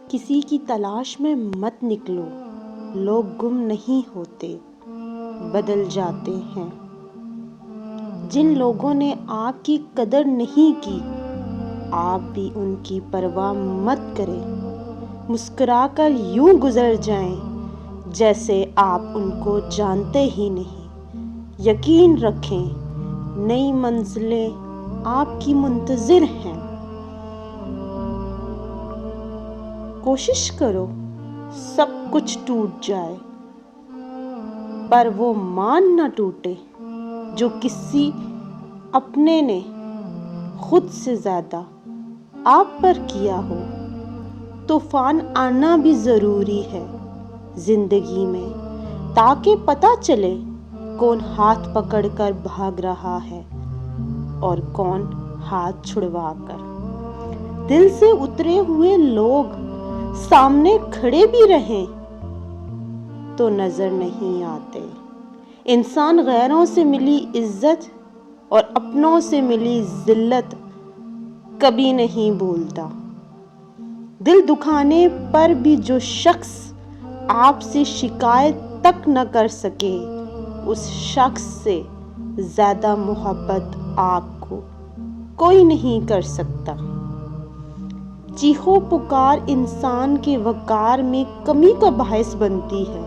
کسی کی تلاش میں مت نکلو، لوگ گم نہیں ہوتے، بدل جاتے ہیں۔ جن لوگوں نے آپ کی قدر نہیں کی، آپ بھی ان کی پرواہ مت کریں، مسکرا کر یوں گزر جائیں جیسے آپ ان کو جانتے ہی نہیں۔ یقین رکھیں، نئی منزلیں آپ کی منتظر ہیں۔ کوشش کرو سب کچھ ٹوٹ جائے، پر وہ مان نہ ٹوٹے جو کسی اپنے نے خود سے زیادہ آپ پر کیا ہو۔ طوفان آنا بھی ضروری ہے زندگی میں، تاکہ پتہ چلے کون ہاتھ پکڑ کر بھاگ رہا ہے اور کون ہاتھ چھڑوا کر۔ دل سے اترے ہوئے لوگ سامنے کھڑے بھی رہیں تو نظر نہیں آتے۔ انسان غیروں سے ملی عزت اور اپنوں سے ملی ذلت کبھی نہیں بھولتا۔ دل دکھانے پر بھی جو شخص آپ سے شکایت تک نہ کر سکے، اس شخص سے زیادہ محبت آپ کو کوئی نہیں کر سکتا۔ چیخو پکار انسان کے وقار میں کمی کا باعث بنتی ہے۔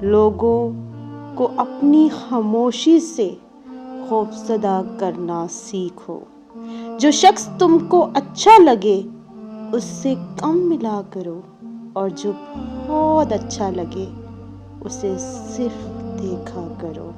لوگوں کو اپنی خاموشی سے خوفزدہ کرنا سیکھو۔ جو شخص تم کو اچھا لگے اس سے کم ملا کرو، اور جو بہت اچھا لگے اسے صرف دیکھا کرو۔